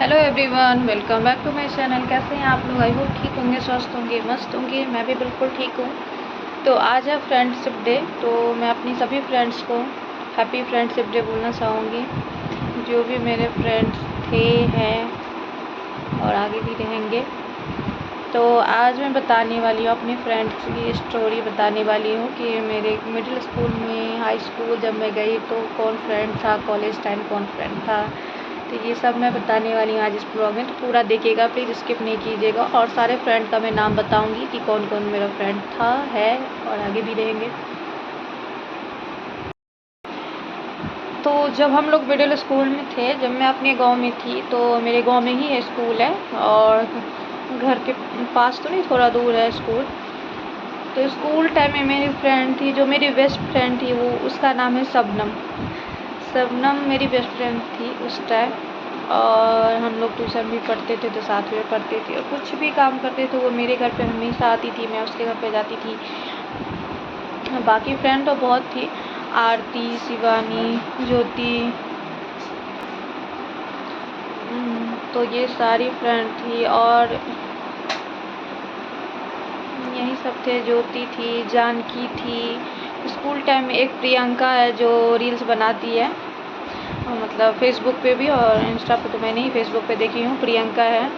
Hello everyone, welcome back to my channel. कैसे हैं आप लोग? आई होप ठीक होंगे, स्वस्थ होंगे, मस्त होंगे। मैं भी बिल्कुल ठीक हूँ। तो आज है फ्रेंडशिप डे, तो मैं अपनी सभी फ्रेंड्स को हैप्पी फ्रेंडशिप डे बोलना चाहूँगी। जो भी मेरे फ्रेंड्स थे, हैं और आगे भी रहेंगे। तो आज मैं बताने वाली हूँ अपनी फ्रेंड्स की स्टोरी बताने वाली हूँ कि मेरे मिडिल स्कूल में, हाई स्कूल जब मैं गई तो कौन फ्रेंड था, कॉलेज टाइम कौन फ्रेंड था। तो ये सब मैं बताने वाली हूँ आज इस ब्लॉग में। तो पूरा देखिएगा, प्लीज़ स्किप नहीं कीजिएगा। और सारे फ्रेंड का मैं नाम बताऊँगी कि कौन कौन मेरा फ्रेंड था, है और आगे भी रहेंगे। तो जब हम लोग मिडिल स्कूल में थे, जब मैं अपने गांव में थी, तो मेरे गांव में ही स्कूल है और घर के पास तो नहीं, थोड़ा दूर है स्कूल। तो स्कूल टाइम में मेरी फ्रेंड थी, जो मेरी बेस्ट फ्रेंड थी, वो उसका नाम है शबनम। शबनम मेरी बेस्ट फ्रेंड थी उस टाइम। और हम लोग ट्यूशन भी पढ़ते थे तो साथ में पढ़ते थे, और कुछ भी काम करते थे वो मेरे घर पे हमेशा आती थी, मैं उसके घर पे जाती थी। बाकी फ्रेंड तो बहुत थी, आरती, शिवानी, ज्योति, तो ये सारी फ्रेंड थी। और यही सब थे, ज्योति थी, जानकी थी। स्कूल टाइम में एक प्रियंका है जो रील्स बनाती है, मतलब फेसबुक पे भी, और इंस्टा पे तो मैंने ही फेसबुक पे देखी हूँ। प्रियंका है,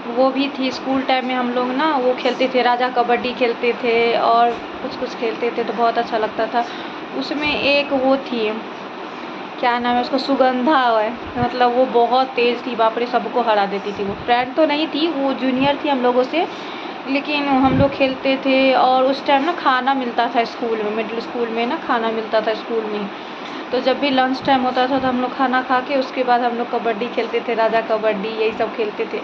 वो भी थी। स्कूल टाइम में हम लोग ना वो खेलते थे, राजा कबड्डी खेलते थे और कुछ खेलते थे, तो बहुत अच्छा लगता था। उसमें एक वो थी, क्या नाम है उसका, सुगंधा है, मतलब वो बहुत तेज़ थी, बाप रे, सबको हरा देती थी। वो फ्रेंड तो नहीं थी, वो जूनियर थी हम लोगों से, लेकिन हम लोग खेलते थे। और उस टाइम ना खाना मिलता था स्कूल में, मिडिल स्कूल में ना खाना मिलता था स्कूल में। तो जब भी लंच टाइम होता था तो हम लोग खाना खा के उसके बाद हम लोग कबड्डी खेलते थे, राजा कबड्डी, यही सब खेलते थे।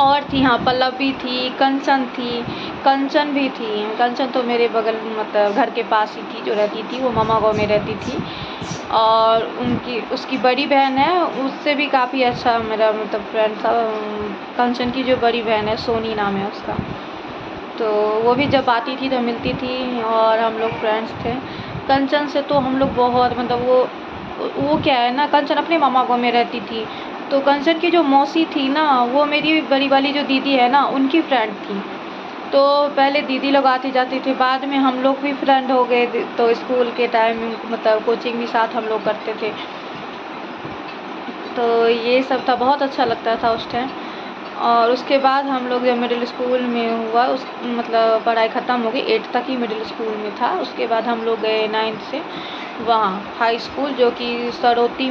और थी, हाँ, पल्लवी थी, कंचन थी, कंचन भी थी। कंचन तो मेरे बगल, मतलब घर के पास ही थी, जो रहती थी, वो मामा गाँव में रहती थी। और उसकी बड़ी बहन है, उससे भी काफ़ी अच्छा मेरा मतलब फ्रेंड था। कंचन की जो बड़ी बहन है, सोनी नाम है उसका, तो वो भी जब आती थी तो मिलती थी और हम लोग फ्रेंड्स थे। कंचन से तो हम लोग बहुत, मतलब वो क्या है ना, कंचन अपने मामा गाँव में रहती थी। तो कंचन की जो मौसी थी ना, वो मेरी बड़ी वाली जो दीदी है ना, उनकी फ्रेंड थी। तो पहले दीदी लोग आती जाती थी, बाद में हम लोग भी फ्रेंड हो गए। तो स्कूल के टाइम में मतलब कोचिंग भी साथ हम लोग करते थे। तो ये सब था, बहुत अच्छा लगता था उस टाइम। और उसके बाद हम लोग जब मिडिल स्कूल में हुआ, उस मतलब पढ़ाई ख़त्म हो गई, 8 तक ही मिडिल स्कूल में था। उसके बाद हम लोग गए 9 से वहाँ हाई स्कूल, जो कि सरौती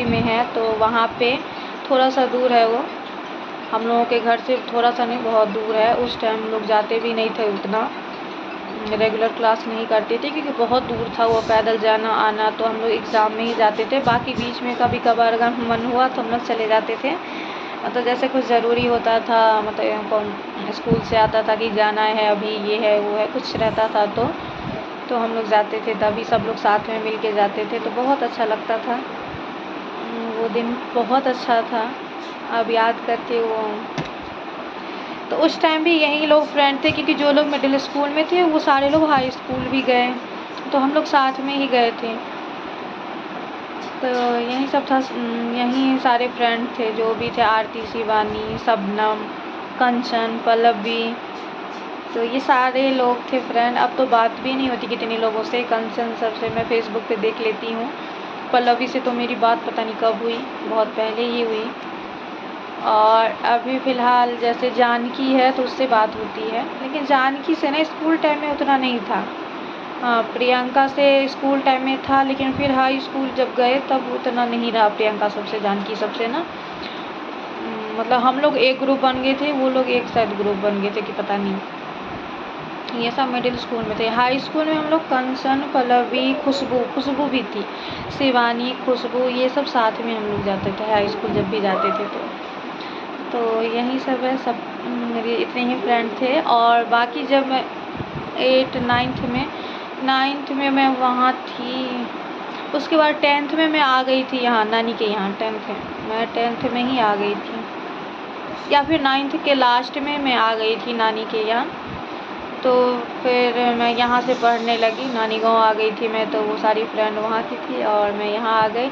में है। तो वहाँ पे थोड़ा सा दूर है वो, हम लोगों के घर से थोड़ा सा नहीं, बहुत दूर है। उस टाइम हम लोग जाते भी नहीं थे उतना, रेगुलर क्लास नहीं करते थे, क्योंकि बहुत दूर था वो, पैदल जाना आना। तो हम लोग एग्ज़ाम में ही जाते थे, बाकी बीच में कभी कभार अगर मन हुआ तो हम लोग चले जाते थे। मतलब जैसे कुछ ज़रूरी होता था, मतलब कौन स्कूल से आता था कि जाना है अभी, ये है वो है, कुछ रहता था तो हम लोग जाते थे, तभी सब लोग साथ में मिल के जाते थे, तो बहुत अच्छा लगता था। वो दिन बहुत अच्छा था, अब याद करके वो। तो उस टाइम भी यही लोग फ्रेंड थे, क्योंकि जो लोग मिडिल स्कूल में थे वो सारे लोग हाई स्कूल भी गए, तो हम लोग साथ में ही गए थे। तो यही सब था, यही सारे फ्रेंड थे जो भी थे, आरती, शिवानी, शबनम, कंचन, पल्लवी। तो ये सारे लोग थे फ्रेंड। अब तो बात भी नहीं होती कितने लोगों से। कंचन सर से मैं फेसबुक पे देख लेती हूँ, पल्लवी से तो मेरी बात पता नहीं कब हुई, बहुत पहले ही हुई। और अभी फ़िलहाल जैसे जानकी है तो उससे बात होती है, लेकिन जानकी से ना स्कूल टाइम में उतना नहीं था। हाँ, प्रियंका से स्कूल टाइम में था, लेकिन फिर हाई स्कूल जब गए तब उतना नहीं रहा प्रियंका सबसे, जानकी सबसे ना। मतलब हम लोग एक ग्रुप बन गए थे, वो लोग एक शायद ग्रुप बन गए थे कि पता नहीं। ये सब मिडिल स्कूल में थे। हाई स्कूल में हम लोग कंचन, पल्लवी, खुशबू भी थी, शिवानी, खुशबू, ये सब साथ में हम लोग जाते थे हाई स्कूल जब भी जाते थे। तो यही सब है, सब मेरे इतने ही फ्रेंड थे। और बाकी जब मैं 9th में मैं वहाँ थी, उसके बाद 10th में मैं आ गई थी यहाँ नानी के यहाँ। 10th में ही आ गई थी, या फिर 9th के लास्ट में मैं आ गई थी नानी के यहाँ। तो फिर मैं यहाँ से पढ़ने लगी, नानी गाँव आ गई थी मैं, तो वो सारी फ्रेंड वहाँ की थी और मैं यहाँ आ गई।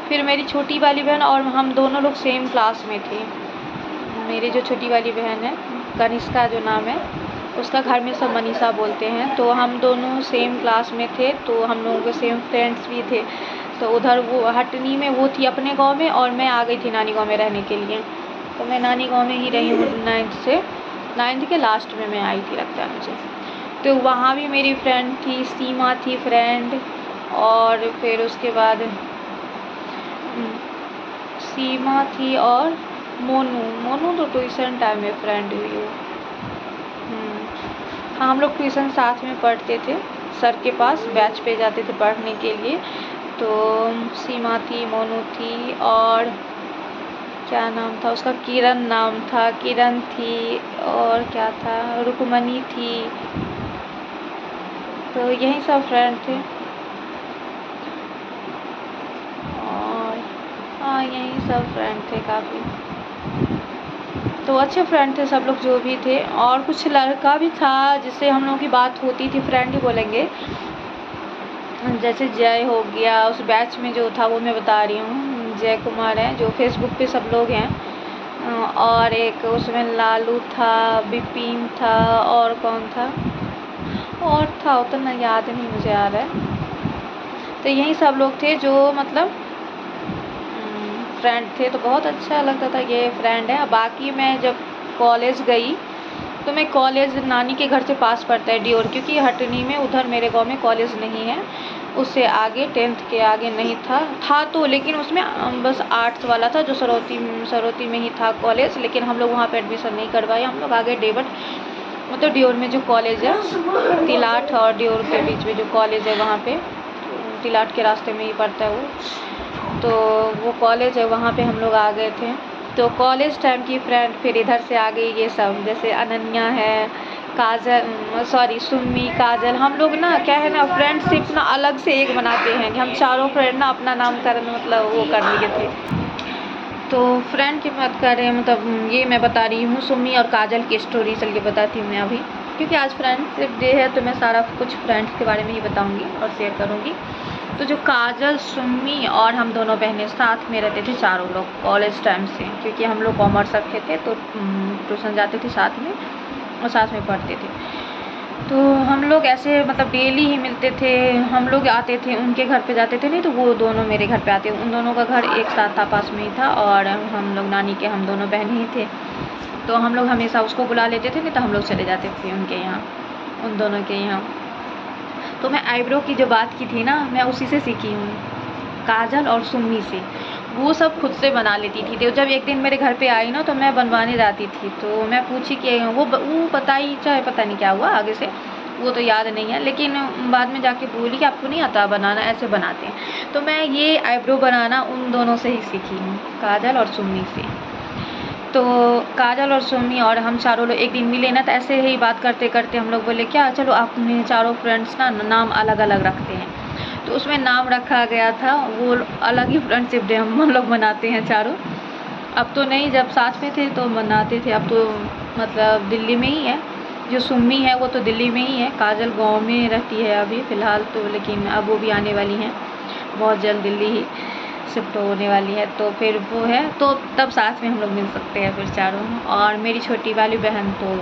फिर मेरी छोटी वाली बहन और हम दोनों लोग सेम क्लास में थे। मेरी जो छोटी वाली बहन है, कनिष्का जो नाम है, उसका घर में सब मनीषा बोलते हैं। तो हम दोनों सेम क्लास में थे, तो हम लोगों के सेम फ्रेंड्स भी थे। तो उधर वो हटनी में वो थी अपने गांव में, और मैं आ गई थी नानी गांव में रहने के लिए। तो मैं नानी गांव में ही रही हूँ 9th के लास्ट में मैं आई थी, लगता है मुझे। तो वहाँ भी मेरी फ्रेंड थी, सीमा थी फ्रेंड, और फिर उसके बाद सीमा थी और मोनू तो ट्यूशन टाइम में फ्रेंड हुई हो। हाँ, हम लोग ट्यूशन साथ में पढ़ते थे, सर के पास बैच पे जाते थे पढ़ने के लिए। तो सीमा थी, मोनू थी, और क्या नाम था उसका, किरण नाम था, किरण थी, और क्या था, रुकमनी थी। तो यही सब फ्रेंड थे। और हाँ, यही सब फ्रेंड थे काफ़ी। तो अच्छे फ्रेंड थे सब लोग जो भी थे। और कुछ लड़का भी था जिससे हम लोगों की बात होती थी, फ्रेंड ही बोलेंगे, जैसे जय हो गया। उस बैच में जो था वो मैं बता रही हूँ, जय कुमार है जो फेसबुक पे सब लोग हैं। और एक उसमें लालू था, विपिन था, और कौन था, और था उतना याद नहीं मुझे आ रहा है। तो यही सब लोग थे जो मतलब फ्रेंड थे। तो बहुत अच्छा लगता था ये फ्रेंड है। बाकी मैं जब कॉलेज गई तो मैं कॉलेज नानी के घर से पास पड़ता है डियोर, क्योंकि हटनी में उधर मेरे गांव में कॉलेज नहीं है। उससे आगे 10th के आगे नहीं था तो, लेकिन उसमें बस आर्ट्स वाला था जो सरौती में ही था कॉलेज। लेकिन हम लोग वहाँ पे एडमिशन नहीं करवाए, हम लोग आगे डेवट मतलब डियोर में जो कॉलेज है, तिलाठ और डियोर के बीच में जो कॉलेज है वहाँ पे, तिलाठ के रास्ते में ही पड़ता है वो। तो वो कॉलेज है, वहाँ पे हम लोग आ गए थे। तो कॉलेज टाइम की फ्रेंड फिर इधर से आ गई ये सब, जैसे अनन्या है, सुम्मी, काजल। हम लोग ना क्या है ना, फ्रेंडशिप ना अलग से एक बनाते हैं कि हम चारों फ्रेंड ना अपना नामकरण मतलब वो कर लिए थे। तो फ्रेंड की बात कर रहे हैं, मतलब ये मैं बता रही हूँ सुम्मी और काजल की स्टोरी चल के बताती हूँ मैं अभी, क्योंकि आज फ्रेंडशिप डे है तो मैं सारा कुछ फ्रेंड्स के बारे में ही बताऊँगी और शेयर करूँगी। तो जो काजल, सुम्मी और हम दोनों बहनें साथ में रहते थे चारों लोग कॉलेज टाइम से, क्योंकि हम लोग कॉमर्स रखे थे तो ट्यूशन जाते थे साथ में और साथ में पढ़ते थे। तो हम लोग ऐसे मतलब डेली ही मिलते थे। हम लोग आते थे उनके घर पे जाते थे, नहीं तो वो दोनों मेरे घर पे आते। उन दोनों का घर एक साथ था, पास में ही था, और हम लोग नानी के हम दोनों बहन ही थे। तो हम लोग हमेशा उसको बुला लेते थे, नहीं तो हम लोग चले जाते थे उनके यहाँ, उन दोनों के यहाँ। तो मैं आईब्रो की जो बात की थी ना, मैं उसी से सीखी हूँ, काजल और सुम्मी से। वो सब खुद से बना लेती थी। तो जब एक दिन मेरे घर पे आई ना तो मैं बनवाने जाती थी, तो मैं पूछी कि वो बताई, चाहे पता नहीं क्या हुआ आगे से, वो तो याद नहीं है, लेकिन बाद में जाके बोली कि आपको नहीं आता बनाना, ऐसे बनाते हैं। तो मैं ये आईब्रो बनाना उन दोनों से ही सीखी हूँ, काजल और सुम्मी से। तो काजल और सुम्मी और हम चारों लोग एक दिन मिले ना, तो ऐसे ही बात करते करते हम लोग बोले क्या चलो अपने चारों फ्रेंड्स ना नाम अलग अलग रखते हैं। तो उसमें नाम रखा गया था, वो अलग ही फ्रेंडशिप डे हम लोग मनाते हैं चारों। अब तो नहीं, जब साथ में थे तो मनाते थे, अब तो मतलब दिल्ली में ही है। जो सुम्मी है वो तो दिल्ली में ही है, काजल गांव में रहती है अभी फ़िलहाल तो, लेकिन अब वो भी आने वाली हैं बहुत जल्द, दिल्ली ही शिफ्ट होने वाली है। तो फिर वो है, तो तब साथ में हम लोग मिल सकते हैं फिर चारों। और मेरी छोटी वाली बहन तो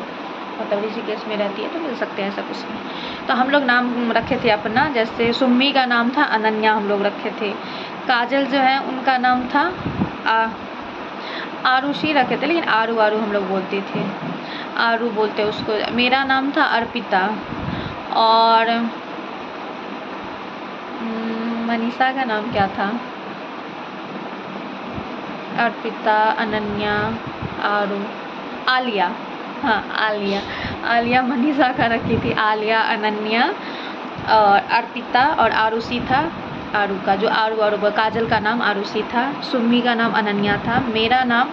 मतलब ऋषिकेश में रहती है, तो मिल सकते हैं ऐसा कुछ नहीं। तो हम लोग नाम रखे थे अपना, जैसे सुम्मी का नाम था अनन्या हम लोग रखे थे। काजल जो है उनका नाम था आरुषि रखे थे, लेकिन आरू आरू हम लोग बोलते थे, आरू बोलते उसको। मेरा नाम था अर्पिता, और मनीषा का नाम क्या था, अर्पिता, अनन्या, आरू, आलिया, हाँ आलिया मनीषा का रखी थी, आलिया, अनन्या और अर्पिता, और आरुषि था आरू का, जो आरू काजल का नाम आरुषि था, सुम्मी का नाम अनन्या था, मेरा नाम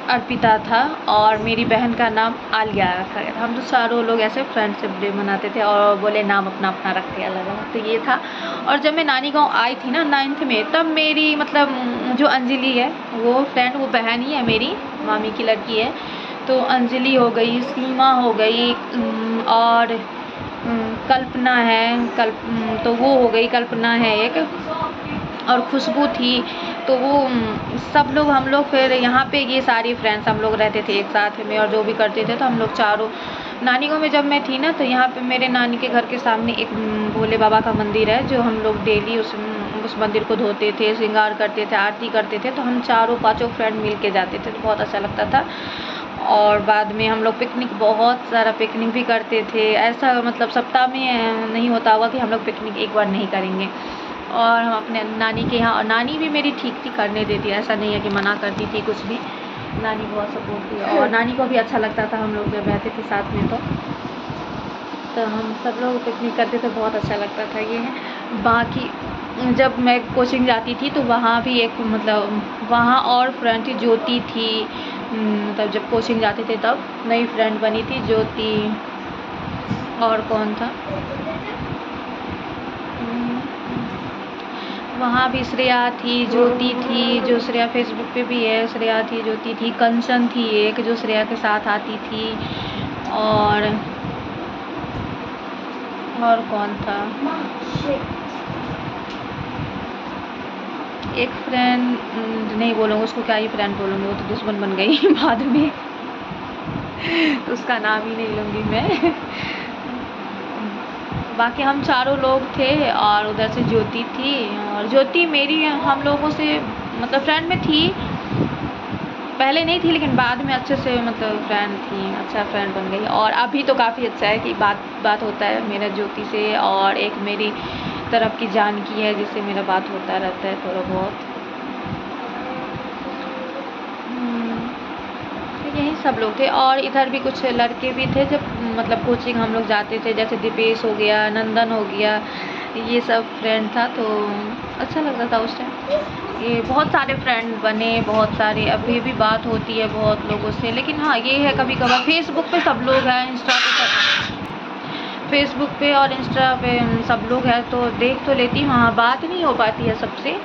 अर्पिता था, और मेरी बहन का नाम आलिया रखा गया था। हम तो चारों लोग ऐसे फ्रेंडशिप डे मनाते थे और बोले नाम अपना अपना रखते अलग अलग। तो ये था। और जब मैं नानी गांव आई थी ना 9th में, तब मेरी मतलब जो अंजलि है वो फ्रेंड, वो बहन ही है मेरी, मामी की लड़की है। तो अंजलि हो गई, सीमा हो गई, और कल्पना है, तो वो हो गई, कल्पना है एक, और खुशबू थी। तो वो सब लोग हम लोग फिर यहाँ पे ये सारी फ्रेंड्स हम लोग रहते थे एक साथ में, और जो भी करते थे तो हम लोग चारों। नानी गाँव में जब मैं थी ना, तो यहाँ पे मेरे नानी के घर के सामने एक भोले बाबा का मंदिर है, जो हम लोग डेली उस मंदिर को धोते थे, श्रृंगार करते थे, आरती करते थे। तो हम चारों पाँचों फ्रेंड मिल के जाते थे, तो बहुत अच्छा लगता था। और बाद में हम लोग पिकनिक, बहुत सारा पिकनिक भी करते थे। ऐसा मतलब सप्ताह में नहीं होता होगा कि हम लोग पिकनिक एक बार नहीं करेंगे। और हम अपने नानी के यहाँ, और नानी भी मेरी ठीक थी, करने देती, ऐसा नहीं है कि मना करती थी कुछ भी। नानी बहुत सपोर्ट थी, और नानी को भी अच्छा लगता था हम लोग जब रहते थे साथ में। तो हम सब लोग पिकनिक करते थे, बहुत अच्छा लगता था। ये है। बाकी जब मैं कोचिंग जाती थी तो वहाँ भी एक मतलब वहाँ और फ्रेंड थी, ज्योति थी। मतलब जब कोचिंग जाते थे तब नई फ्रेंड बनी थी ज्योति। और कौन था वहाँ भी? श्रेया थी, ज्योति थी, जो श्रेया फेसबुक पे भी है। श्रेया थी, ज्योति थी, कंचन थी एक, जो श्रेया के साथ आती थी। और कौन था? एक फ्रेंड नहीं बोलूँगी उसको, क्या ही फ्रेंड बोलूँगी, वो तो दुश्मन बन गई बाद में। तो उसका नाम ही नहीं लूँगी मैं। बाकी हम चारों लोग थे, और उधर से ज्योति थी। और ज्योति मेरी हम लोगों से मतलब फ्रेंड में थी, पहले नहीं थी, लेकिन बाद में अच्छे से मतलब फ्रेंड थी, अच्छा फ्रेंड बन गई। और अभी तो काफ़ी अच्छा है कि बात होता है मेरा ज्योति से। और एक मेरी तरफ की जानकी है, जिससे मेरा बात होता रहता है थोड़ा बहुत। यही सब लोग थे। और इधर भी कुछ लड़के भी थे, जब मतलब कोचिंग हम लोग जाते थे, जैसे दीपेश हो गया, नंदन हो गया, ये सब फ्रेंड था। तो अच्छा लगता था उस टाइम। ये बहुत सारे फ्रेंड बने, बहुत सारे अभी भी बात होती है बहुत लोगों से। लेकिन हाँ, ये है कभी कभार फेसबुक पे सब लोग हैं, इंस्टा पे फेसबुक पे और इंस्टा पे सब लोग हैं, तो देख तो लेती हूँ। हाँ, बात नहीं हो पाती है सबसे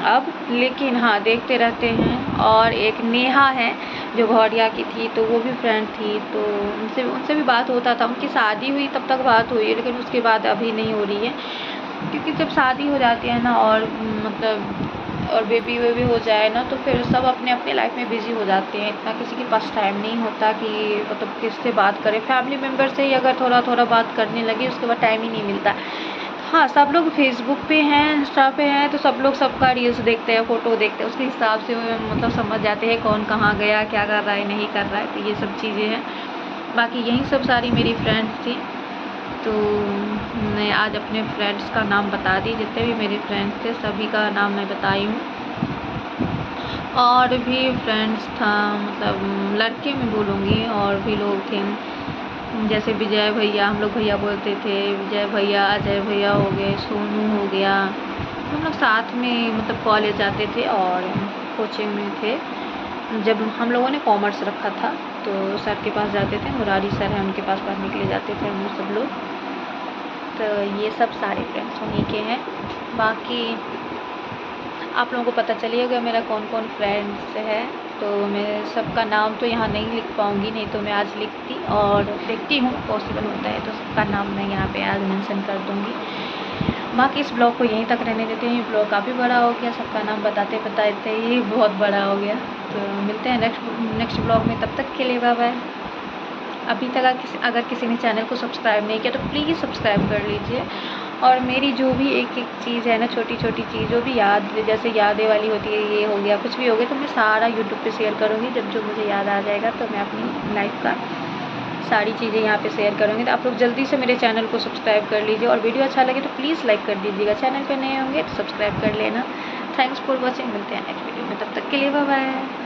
अब, लेकिन हाँ देखते रहते हैं। और एक नेहा है जो घोड़िया की थी, तो वो भी फ्रेंड थी, तो उनसे भी बात होता था। उनकी शादी हुई तब तक बात हुई है, लेकिन उसके बाद अभी नहीं हो रही है, क्योंकि जब शादी हो जाती है ना, और मतलब और बेबी वेबी हो जाए ना, तो फिर सब अपने अपने लाइफ में बिजी हो जाते हैं। इतना किसी के पास टाइम नहीं होता कि मतलब किससे बात करें। फैमिली मेम्बर से ही अगर थोड़ा बात करने लगे, उसके बाद टाइम ही नहीं मिलता। हाँ, सब लोग फेसबुक पे हैं, इंस्टा पे हैं, तो सब लोग सबका रील्स देखते हैं, फ़ोटो देखते हैं, उसके हिसाब से मतलब समझ जाते हैं कौन कहाँ गया, क्या कर रहा है, नहीं कर रहा है। तो ये सब चीज़ें हैं। बाकी यही सब सारी मेरी फ्रेंड्स थी। तो मैं आज अपने फ्रेंड्स का नाम बता दी, जितने भी मेरे फ्रेंड्स थे सभी का नाम मैं बताई हूँ। और भी फ्रेंड्स था, मतलब लड़के में बोलूँगी, और भी लोग थे, जैसे विजय भैया, हम लोग भैया बोलते थे। विजय भैया, अजय भैया हो गए, सोनू हो गया। हम लोग साथ में मतलब कॉलेज जाते थे और कोचिंग में थे। जब हम लोगों ने कॉमर्स रखा था, तो सर के पास जाते थे, मुरारी सर हैं, उनके पास पढ़ने के लिए जाते थे हम लोग सब लोग। तो ये सब सारे फ्रेंड्स उन्हीं के हैं। बाकी आप लोगों को पता चलिएगा मेरा कौन कौन फ्रेंड्स है। तो मैं सबका नाम तो यहाँ नहीं लिख पाऊँगी, नहीं तो मैं आज लिखती, और देखती हूँ पॉसिबल होता है तो सबका नाम मैं यहाँ पे आज मेंशन कर दूँगी। बाकी इस ब्लॉग को यहीं तक रहने देते हैं। ब्लॉग काफ़ी बड़ा हो गया, सबका नाम बताते बताते ही बहुत बड़ा हो गया। तो मिलते हैं नेक्स्ट ब्लॉग में, तब तक के लिए बाय बाय। अभी तक अगर किसी ने चैनल को सब्सक्राइब नहीं किया तो प्लीज़ सब्सक्राइब कर लीजिए। और मेरी जो भी एक एक चीज़ है ना, छोटी छोटी चीज़ जो भी याद, जैसे यादें वाली होती है, ये हो गया, कुछ भी हो गया, तो मैं सारा यूट्यूब पे शेयर करूँगी। जब जो मुझे याद आ जाएगा तो मैं अपनी लाइफ का सारी चीज़ें यहाँ पे शेयर करूँगी। तो आप लोग जल्दी से मेरे चैनल को सब्सक्राइब कर लीजिए, और वीडियो अच्छा लगे तो प्लीज़ लाइक कर दीजिएगा। चैनल पे नए होंगे तो सब्सक्राइब कर लेना। Thanks for watching. मिलते हैं नेक्स्ट वीडियो में, तब तक के लिए बाय बाय।